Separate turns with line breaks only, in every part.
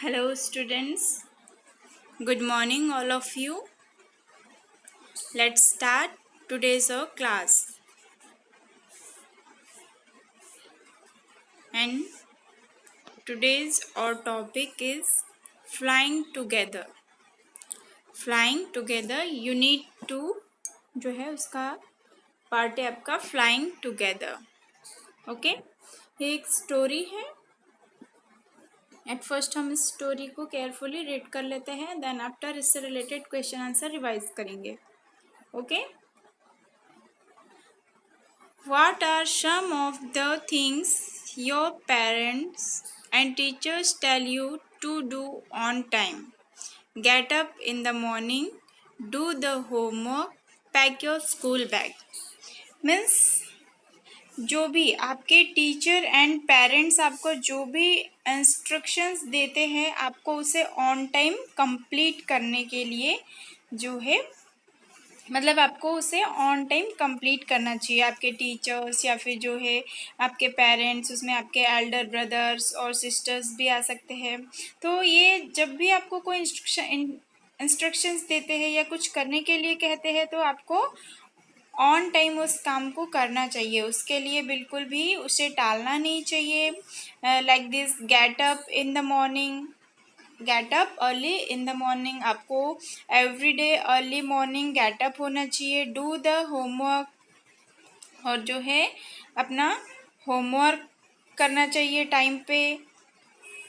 Hello, students. Good morning, all of you. Let's start today's class. And today's our topic is flying together. Flying together, you need to जो है उसका part है आपका flying together. Okay, ये एक story है. At first हम इस स्टोरी को केयरफुली रीड कर लेते हैं, देन आफ्टर इससे रिलेटेड क्वेश्चन आंसर रिवाइज करेंगे. Okay. What are some of the things your parents and teachers tell you to do on time? Get up in the morning, do the homework, pack your school bag. Means जो भी आपके teacher and parents आपको जो भी instructions देते हैं आपको उसे ऑन टाइम कंप्लीट करने के लिए जो है मतलब आपको उसे ऑन टाइम कंप्लीट करना चाहिए. आपके टीचर्स या फिर जो है आपके पेरेंट्स, उसमें आपके एल्डर ब्रदर्स और सिस्टर्स भी आ सकते हैं. तो ये जब भी आपको कोई इंस्ट्रक्शंस देते हैं या कुछ करने के लिए कहते हैं तो आपको ऑन टाइम उस काम को करना चाहिए. उसके लिए बिल्कुल भी उसे टालना नहीं चाहिए. Like this, get up in the morning. Get up early in the morning. आपको every day early morning get up होना चाहिए. डू द होमवर्क, और जो है अपना होमवर्क करना चाहिए टाइम पे.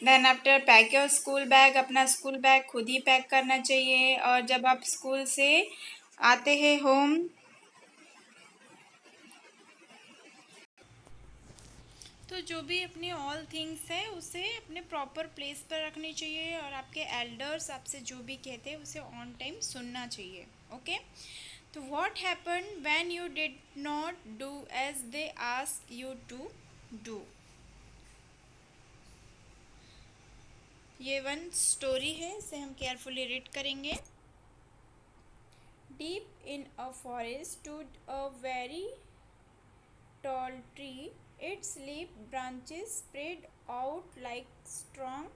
Then after pack your school bag. अपना स्कूल बैग खुद ही पैक करना चाहिए. और जब आप स्कूल से आते हैं होम तो जो भी अपनी ऑल थिंग्स है उसे अपने प्रॉपर प्लेस पर रखनी चाहिए. और आपके एल्डर्स आपसे जो भी कहते हैं उसे ऑन टाइम सुनना चाहिए. ओके. तो what happen when you did not do as they ask you to do. ये वन स्टोरी है, इसे हम केयरफुली रीड करेंगे. Deep in a forest stood a very tall tree. Its leaf branches spread out like strong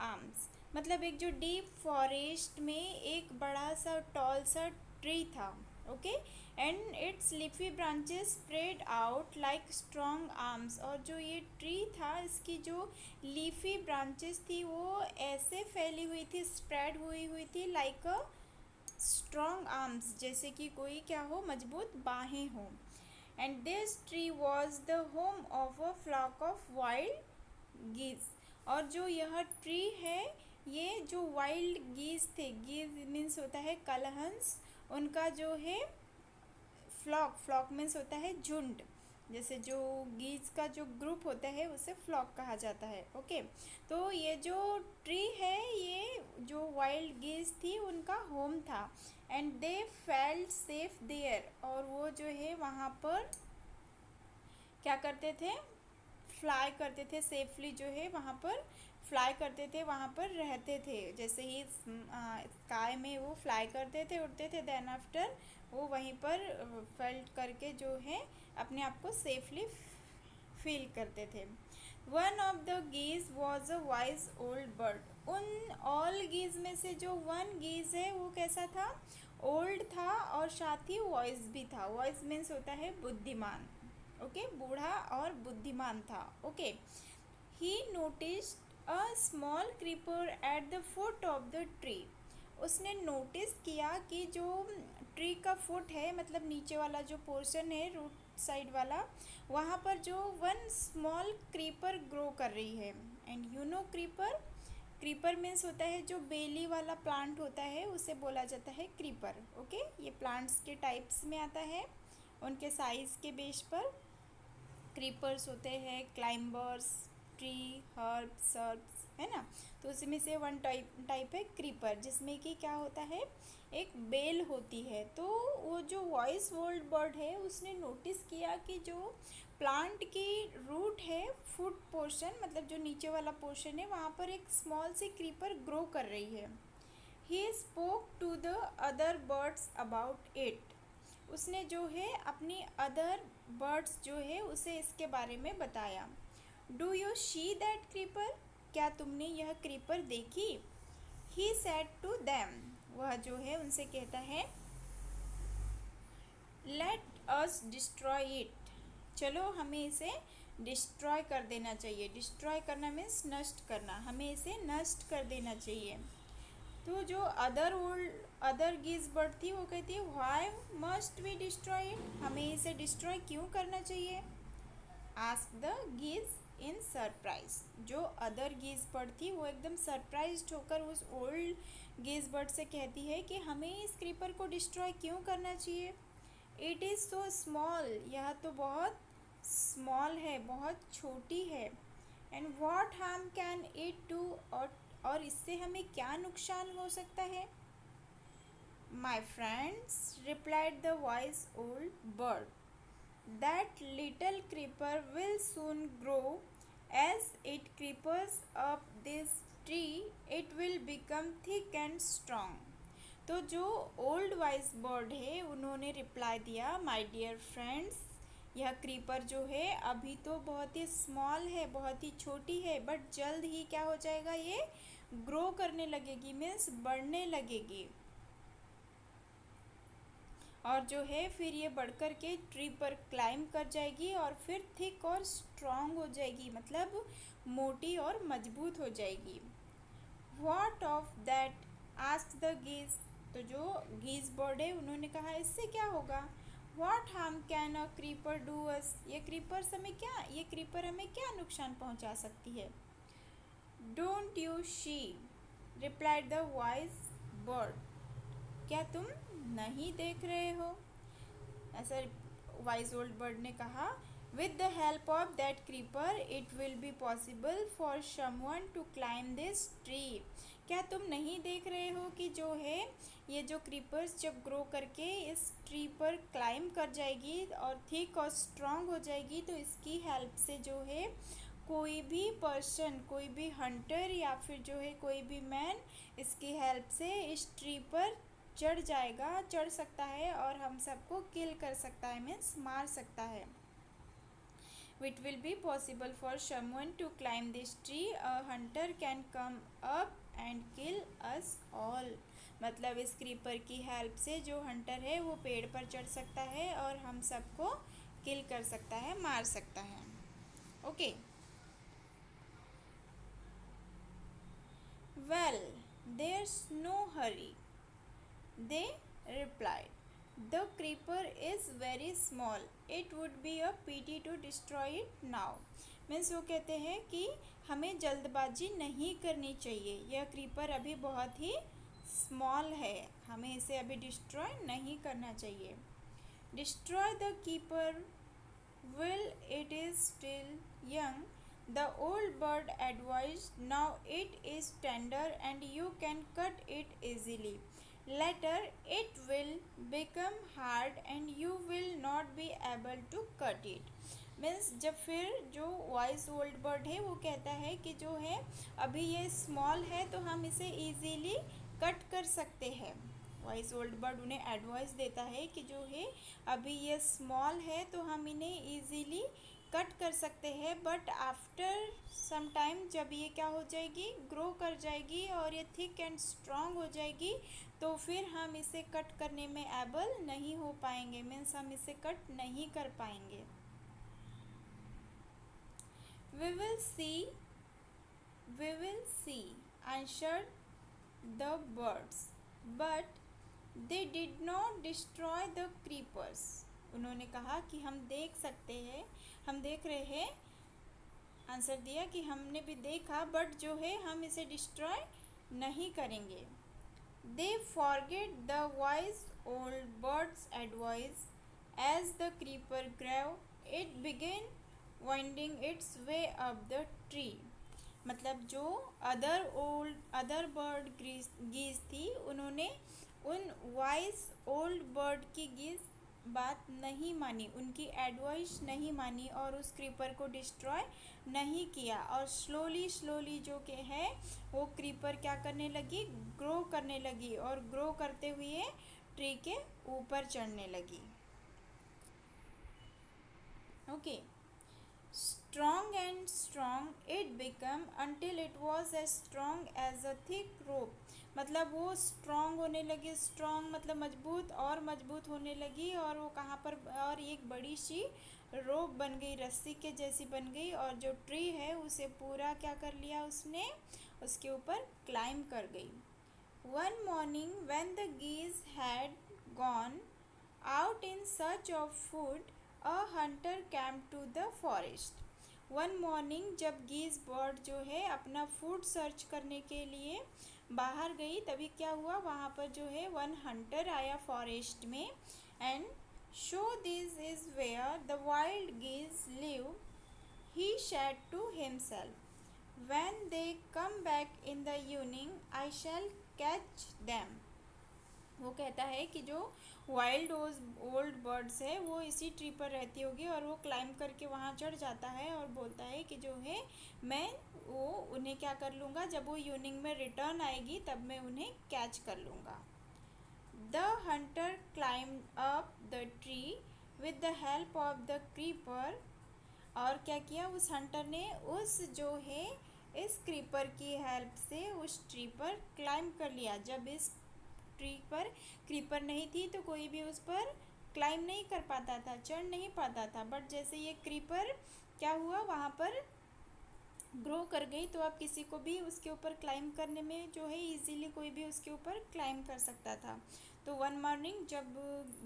arms. मतलब एक जो deep forest में एक बड़ा सा टॉल सा ट्री था. Okay. And it's leafy branches spread out like strong arms. और जो ये ट्री था इसकी जो लीफी ब्रांचेस थी वो ऐसे फैली हुई थी, स्प्रेड हुई थी लाइक अ स्ट्रॉन्ग आर्म्स, जैसे कि कोई क्या हो, मजबूत बाहें हों. And this tree was the home of a flock of wild geese. और जो यह ट्री है ये जो वाइल्ड गीज थे, गीज मीन्स होता है कलहंस, उनका जो है फ्लॉक मीन्स होता है झुंड. जैसे जो गीज का जो ग्रुप होता है उसे फ्लॉक कहा जाता है. ओके. तो ये जो ट्री है ये जो वाइल्ड गीज थी उनका होम था. And they felt safe there. और वो जो है वहाँ पर क्या करते थे, फ्लाई करते थे सेफली, जो है वहाँ पर फ्लाई करते थे, वहाँ पर रहते थे. जैसे ही स्काई में वो फ्लाई करते थे, उड़ते थे, देन आफ्टर वो वहीं पर फेल्ट करके जो है अपने आप को सेफली फील करते थे. One of the geese was a wise old bird. उन ऑल गीज में से जो वन गीज है वो कैसा था, ओल्ड था और साथ ही वॉइस भी था. वॉइस मीन्स होता है बुद्धिमान. ओके. बूढ़ा और बुद्धिमान था. Okay. He noticed a small creeper at the foot of the tree. उसने नोटिस किया कि जो ट्री का फुट है, मतलब नीचे वाला जो पोर्शन है रूट साइड वाला, वहाँ पर जो वन स्मॉल क्रीपर ग्रो कर रही है. And you know creeper, creeper means होता है जो बेली वाला प्लांट होता है उसे बोला जाता है क्रीपर. ओके. ये प्लांट्स के टाइप्स में आता है, उनके साइज के बेस पर क्रीपर्स होते हैं, क्लाइंबर्स, ट्री, हर्ब, सर्ब्स, है ना. तो उसी में से वन टाइप है क्रीपर, जिसमें कि क्या होता है, एक बेल होती है. तो वो जो वॉइस वर्ल्ड बर्ड है उसने नोटिस किया कि जो प्लांट की रूट है, फुट पोर्शन, मतलब जो नीचे वाला पोर्शन है, वहाँ पर एक स्मॉल सी क्रीपर ग्रो कर रही है. He spoke to the other birds about it. उसने जो है अपनी अदर बर्ड्स जो है उसे इसके बारे में बताया. Do you see that creeper. क्या तुमने यह क्रीपर देखी? ही सेड टू देम, वह जो है उनसे कहता है, लेट अस डिस्ट्रॉय इट, चलो हमें इसे डिस्ट्रॉय कर देना चाहिए। डिस्ट्रॉय करना मीन्स नष्ट करना, हमें इसे नष्ट कर देना चाहिए। तो जो अदर गीज बर्ड थी वो कहती है, why must we destroy it, हमें इसे डिस्ट्रॉय क्यों करना चाहिए? Ask the geese in surprise, जो अदर गीज बर्ड थी वो एकदम सरप्राइज्ड होकर उस ओल्ड गीज बर्ड से कहती है कि हमें इस क्रीपर को डिस्ट्रॉय क्यों करना चाहिए? इट इज़ सो स्मॉल, यह तो बहुत स्मॉल है, बहुत छोटी है। And what harm can it do, और इससे हमें क्या नुकसान हो सकता है? My friends, replied the wise old bird, that little creeper will soon grow, as it creepers up this tree it will become thick and strong. तो जो ओल्ड वाइज बर्ड है उन्होंने रिप्लाई दिया, माय डियर फ्रेंड्स, यह creeper जो है अभी तो बहुत ही स्मॉल है, बहुत ही छोटी है, बट जल्द ही क्या हो जाएगा, ये ग्रो करने लगेगी, मीन्स बढ़ने लगेगी, और जो है फिर ये बढ़ कर के ट्री पर क्लाइम कर जाएगी और फिर थिक और स्ट्रॉन्ग हो जाएगी, मतलब मोटी और मजबूत हो जाएगी। What of that, asked the गीज, तो जो गीज बर्ड है उन्होंने कहा इससे क्या होगा? What harm can a creeper do us, ये क्रीपर हमें क्या नुकसान पहुंचा सकती है? Don't you she, replied the wise bird, क्या तुम नहीं देख रहे हो? ऐसा वाइज ओल्ड बर्ड ने कहा, with the help of that creeper it will be possible for someone to climb this tree, क्या तुम नहीं देख रहे हो कि जो है ये जो क्रीपर्स जब ग्रो करके इस ट्री पर क्लाइम कर जाएगी और थिक और स्ट्रॉन्ग हो जाएगी, तो इसकी हेल्प से जो है कोई भी पर्सन, कोई भी हंटर या फिर जो है कोई भी मैन इसकी हेल्प से इस ट्री पर चढ़ सकता है और हम सबको किल कर सकता है, मीन्स मार सकता है। It will be possible for someone to climb this tree, a hunter can come up and kill us all, मतलब इस क्रीपर की हेल्प से जो हंटर है वो पेड़ पर चढ़ सकता है और हम सबको किल कर सकता है, मार सकता है। Okay, well there's no hurry, they replied, the creeper is very small, it would be a pity to destroy it now, means वो कहते हैं कि हमें जल्दबाजी नहीं करनी चाहिए, यह क्रीपर अभी बहुत ही स्मॉल है, हमें इसे अभी डिस्ट्रॉय नहीं करना चाहिए। Destroy the keeper will it is still young, the old bird advised, now it is tender and you can cut it easily, later it will become hard and you will not be able to cut it, means जब फिर जो wise old bird है वो कहता है कि जो है अभी ये स्मॉल है तो हम इसे इजीली कट कर सकते हैं। वाइज ओल्ड बर्ड उन्हें एडवाइस देता है कि जो है अभी ये स्मॉल है तो हम इन्हें इजीली कट कर सकते हैं, बट आफ्टर सम टाइम जब ये क्या हो जाएगी, ग्रो कर जाएगी और ये थिक एंड स्ट्रॉन्ग हो जाएगी, तो फिर हम इसे कट करने में एबल नहीं हो पाएंगे, मीन्स हम इसे कट नहीं कर पाएंगे। We will see, answered the birds, but they did not destroy the creepers, उन्होंने कहा कि हम देख सकते हैं, हम देख रहे हैं, आंसर दिया कि हमने भी देखा बट जो है हम इसे डिस्ट्रॉय नहीं करेंगे। They forget the wise old bird's advice, as the creeper grew it began winding its way up the tree, मतलब जो अदर बर्ड गीज थी उन्होंने उन वाइज ओल्ड बर्ड की गीज बात नहीं मानी, उनकी एडवाइस नहीं मानी और उस क्रीपर को डिस्ट्रॉय नहीं किया, और स्लोली जो के है वो क्रीपर क्या करने लगी, ग्रो करने लगी और ग्रो करते हुए ट्री के ऊपर चढ़ने लगी। Okay, strong and strong it became until it was as strong as a thick rope. मतलब वो स्ट्रॉन्ग होने लगी, स्ट्रॉन्ग मतलब मजबूत और मजबूत होने लगी, और वो कहाँ पर, और एक बड़ी सी रोप बन गई, रस्सी के जैसी बन गई, और जो ट्री है उसे पूरा क्या कर लिया उसने, उसके ऊपर क्लाइंब कर गई. One morning, when the geese had gone out in search of food, a hunter came to the forest. One morning, जब गीज बर्ड जो है अपना फूड सर्च करने के लिए बाहर गई, तभी क्या हुआ, वहाँ पर जो है वन हंटर आया फॉरेस्ट में. And so this is where the wild geese live, he said to himself, when they come back in the evening I shall catch them. वो कहता है कि जो वाइल्ड ओल्ड बर्ड्स है वो इसी ट्री पर रहती होगी, और वो क्लाइंब करके वहाँ चढ़ जाता है और बोलता है कि जो है मैं वो उन्हें क्या कर लूँगा, जब वो इवनिंग में रिटर्न आएगी तब मैं उन्हें कैच कर लूँगा. The Hunter climb up the tree with the help of the creeper. और क्या किया उस हंटर ने, उस जो है इस क्रीपर की हेल्प से उस ट्री पर क्लाइंब कर लिया. जब इस ट्री पर क्रीपर नहीं थी तो कोई भी उस पर क्लाइंब नहीं कर पाता था, चढ़ नहीं पाता था, बट जैसे ये क्रीपर क्या हुआ वहाँ पर ग्रो कर गई, तो अब किसी को भी उसके ऊपर क्लाइंब करने में जो है इजीली कोई भी उसके ऊपर क्लाइंब कर सकता था. तो वन मॉर्निंग जब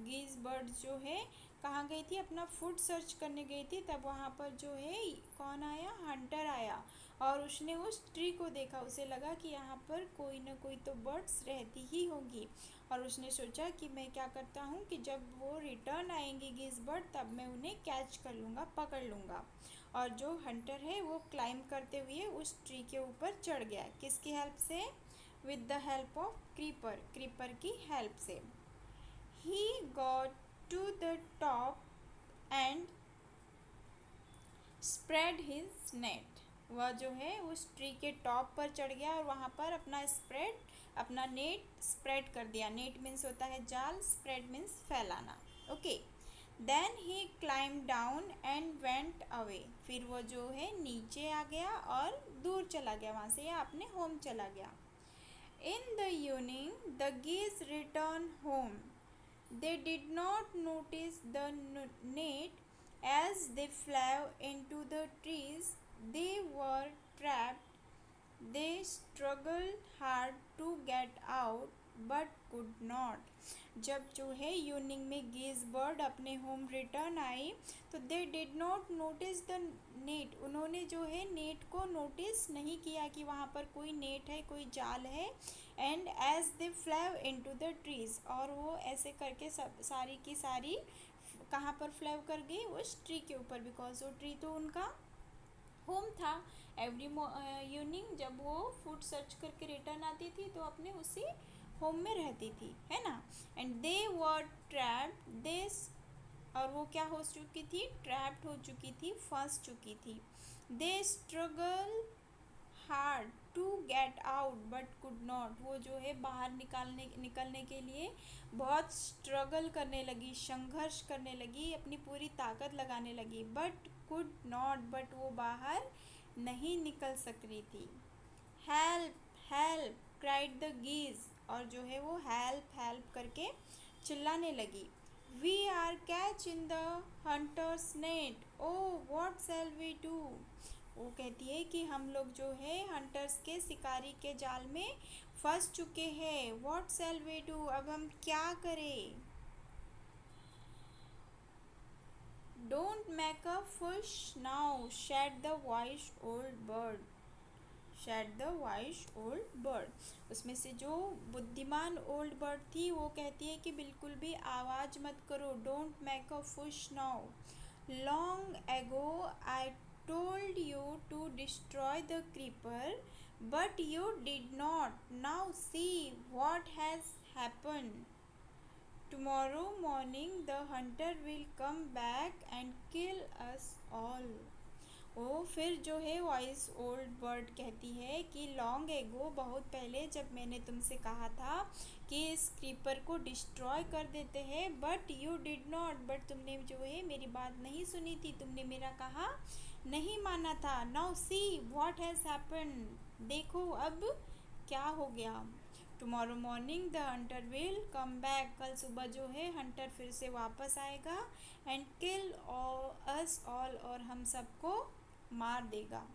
गीज बर्ड जो है कहाँ गई थी, अपना फूड सर्च करने गई थी, तब वहाँ पर जो है कौन आया, हंटर आया, और उसने उस ट्री को देखा. उसे लगा कि यहाँ पर कोई ना कोई तो बर्ड्स रहती ही होंगी, और उसने सोचा कि मैं क्या करता हूँ कि जब वो रिटर्न आएंगी गीज बर्ड तब मैं उन्हें कैच कर लूँगा, पकड़ लूँगा. और जो हंटर है वो क्लाइंब करते हुए उस ट्री के ऊपर चढ़ गया. किसकी हेल्प से, with the help of creeper, creeper की हेल्प से. He got to the top and spread his net. वह जो है उस ट्री के टॉप पर चढ़ गया और वहाँ पर अपना नेट स्प्रेड कर दिया. नेट मीन्स होता है जाल, स्प्रेड मीन्स फैलाना. Okay. Then he climb down and went away. फिर वो जो है नीचे आ गया और दूर चला गया वहाँ से, या अपने होम चला गया. In the evening the geese return home. They did not notice the net as they flew into the trees. They were trapped. They struggled hard to get out but could not. जब जो है evening में गीज bird अपने home return आई तो they did not notice the net. उन्होंने जो है net को नोटिस नहीं किया कि वहाँ पर कोई नेट है, कोई जाल है. And as they flew into the trees. और वो ऐसे करके सब सारी की सारी कहाँ पर फ्लैव कर गई, उस ट्री के ऊपर, बिकॉज वो ट्री तो उनका होम था. एवरी इवनिंग जब वो फूड सर्च करके रिटर्न आती थी तो अपने उसी होम में रहती थी, है ना. And they were trapped. दे, और वो क्या हो चुकी थी, ट्रैप्ड हो चुकी थी, फंस चुकी थी. They struggle hard to get out but could not. वो जो है बाहर निकलने के लिए बहुत स्ट्रगल करने लगी, संघर्ष करने लगी, अपनी पूरी ताकत लगाने लगी, बट कुड नॉट, बट वो बाहर नहीं निकल सक रही थी. Help help cried the geese. और जो है वो हेल्प हेल्प करके चिल्लाने लगी. We are catch in the hunters net. Oh what shall we do. वो कहती है कि हम लोग जो है हंटर्स के, शिकारी के जाल में फंस चुके हैं. व्हाट शैल वी डू, अब हम क्या करें. Don't make a fuss now said the wise old bird. Said the wise old bird. उसमें से जो बुद्धिमान ओल्ड बर्ड थी वो कहती है कि बिल्कुल भी आवाज़ मत करो. Don't make a fuss now. Long ago I told you to destroy the creeper, but you did not. Now see what has happened. Tomorrow morning the hunter will come back and kill us all. ओ फिर जो है voice old bird कहती है कि long ago, बहुत पहले जब मैंने तुमसे कहा था कि इस क्रीपर को डिस्ट्रॉय कर देते हैं, but you did not, but तुमने जो है मेरी बात नहीं सुनी थी. तुमने मेरा कहा नहीं माना था। Now see what has happened, देखो अब क्या हो गया। Tomorrow morning the Hunter will come back, कल सुबह जो है हंटर फिर से वापस आएगा एंड किल अस ऑल, और हम सबको मार देगा।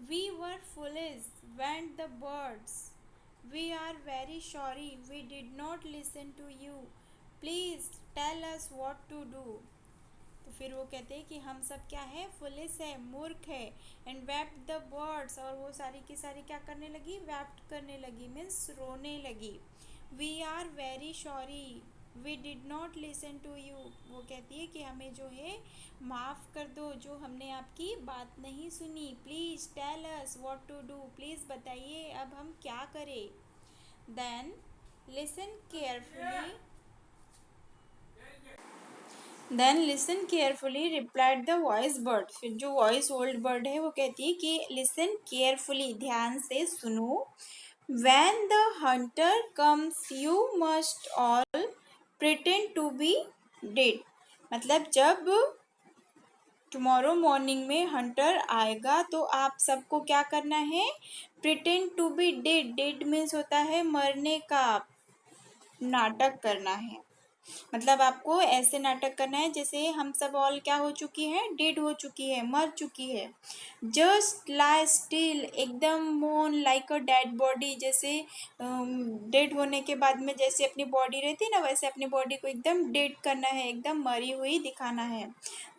We were foolish, went the birds. We are very sorry we did not listen to you. Please tell us what to do. तो फिर वो कहते हैं कि हम सब क्या है, फुलिस है, मूर्ख है। एंड वेप्ट द बर्ड्स, और वो सारी की सारी क्या करने लगी, वेप्ट करने लगी, मीन्स रोने लगी। We are very sorry we did not listen to you, वो कहती है कि हमें जो है माफ़ कर दो, जो हमने आपकी बात नहीं सुनी। Please tell us what to do, please बताइए अब हम क्या करें। Then listen carefully, then listen carefully replied the voice bird, फिर जो वॉइस ओल्ड बर्ड है वो कहती है कि लिसन केयरफुली, ध्यान से सुनो। When the hunter comes you must all pretend to be dead, मतलब जब टुमारो मॉर्निंग में हंटर आएगा तो आप सबको क्या करना है, pretend to be dead, dead means होता है मरने का, नाटक करना है। मतलब आपको ऐसे नाटक करना है जैसे हम सब ऑल क्या हो चुकी है, डेड हो चुकी है, मर चुकी है। जस्ट लाई स्टिल, एकदम मोन लाइक अ डेड बॉडी, जैसे डेड होने के बाद में जैसे अपनी बॉडी रहती है ना, वैसे अपनी बॉडी को एकदम डेड करना है, एकदम मरी हुई दिखाना है।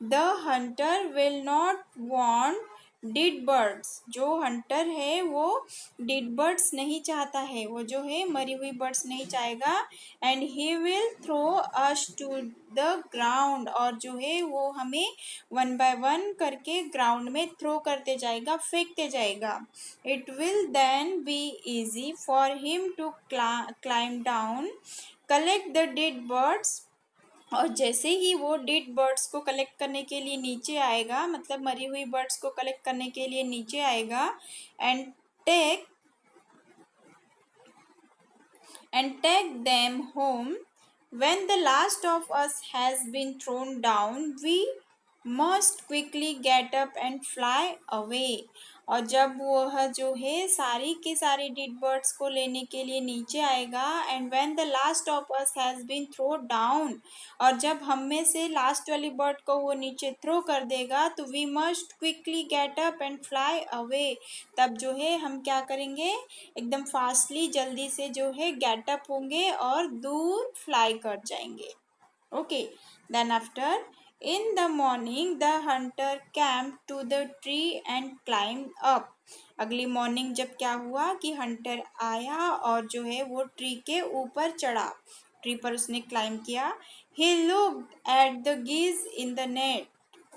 The Hunter will not want did birds, जो हंटर है वो डिड बर्ड्स नहीं चाहता है, वो जो है मरी हुई बर्ड्स नहीं चाहेगा। And he will throw us to the ground, और जो है वो हमें वन बाय वन करके ग्राउंड में थ्रो करते जाएगा, फेंकते जाएगा। It will then be easy for him to climb down, collect the dead birds, और जैसे ही वो डेड बर्ड्स को कलेक्ट करने के लिए नीचे आएगा, मतलब मरी हुई बर्ड्स को कलेक्ट करने के लिए नीचे आएगा, and take take them home. When the last of us has been thrown down, we must quickly get up and fly away. और जब वह जो है सारी के सारे डेड बर्ड्स को लेने के लिए नीचे आएगा, and when the last of us has been throw down, और जब हम में से लास्ट वाली बर्ड को वो नीचे थ्रो कर देगा, तो we must quickly get up and fly away, तब जो है हम क्या करेंगे, एकदम फास्टली जल्दी से जो है गेट अप होंगे और दूर फ्लाई कर जाएंगे। Okay, then after in the morning the hunter came to the tree and climb up, अगली मॉर्निंग जब क्या हुआ कि हंटर आया और जो है वो ट्री के ऊपर चढ़ा, ट्री पर उसने क्लाइम किया। He looked at the geese in the net,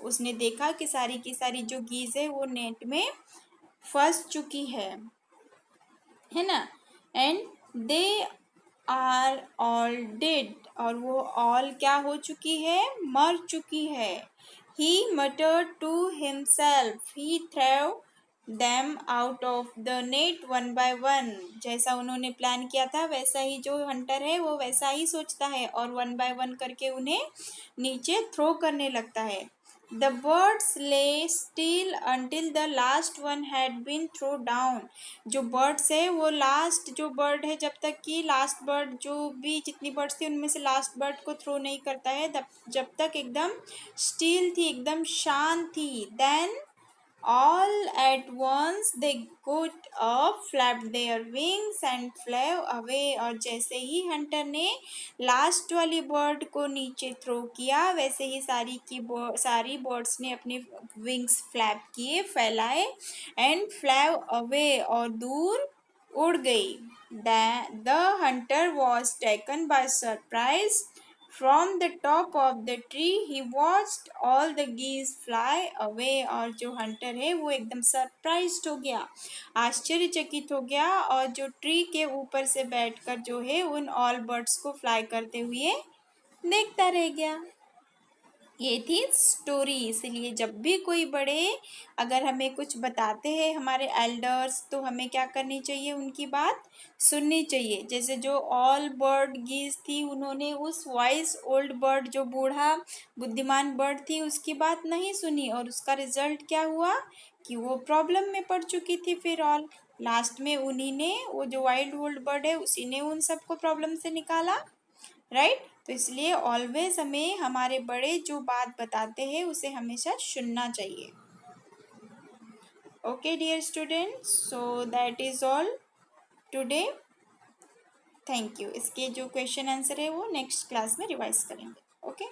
उसने देखा कि सारी की सारी जो गीज है वो नेट में फंस चुकी है ना। And they are all dead, और वो ऑल क्या हो चुकी है, मर चुकी है। He muttered to himself, he threw them out of the net one by one, जैसा उन्होंने प्लान किया था वैसा ही जो हंटर है वो वैसा ही सोचता है, और वन बाय वन करके उन्हें नीचे थ्रो करने लगता है। The birds lay still until the last one had been thrown down, जो बर्ड्स है वो लास्ट जो बर्ड है, जब तक कि लास्ट बर्ड जो भी जितनी बर्ड्स थी उनमें से लास्ट बर्ड को थ्रो नहीं करता है, तब जब तक एकदम स्टिल थी, एकदम शांत थी। Then all at once they got up, flapped their wings and flew away, और जैसे ही हंटर ने लास्ट वाली बर्ड को नीचे थ्रो किया, वैसे ही सारी बर्ड्स ने अपने विंग्स फ्लैप किए, फैलाए, एंड फ्लैव अवे, और दूर उड़ गई। The Hunter was taken by surprise, from the top of the tree he watched all the geese fly away, और जो हंटर है वो एकदम सरप्राइज्ड हो गया, आश्चर्यचकित हो गया, और जो ट्री के ऊपर से बैठकर जो है उन ऑल बर्ड्स को फ्लाई करते हुए देखता रह गया। ये थी स्टोरी। इसलिए जब भी कोई बड़े अगर हमें कुछ बताते हैं हमारे एल्डर्स, तो हमें क्या करनी चाहिए, उनकी बात सुननी चाहिए। जैसे जो ऑल बर्ड गीज थी, उन्होंने उस वाइज ओल्ड बर्ड, जो बूढ़ा बुद्धिमान बर्ड थी, उसकी बात नहीं सुनी, और उसका रिजल्ट क्या हुआ कि वो प्रॉब्लम में पड़ चुकी थी। फिर ऑल लास्ट में उन्हीं ने, वो जो वाइल्ड ओल्ड बर्ड है, उसी ने उन सबको प्रॉब्लम से निकाला, राइट। तो इसलिए ऑलवेज हमें हमारे बड़े जो बात बताते हैं उसे हमेशा सुनना चाहिए। Okay dear students, so that is all today. Thank you. इसके जो क्वेश्चन आंसर है वो नेक्स्ट क्लास में रिवाइज करेंगे। ओके।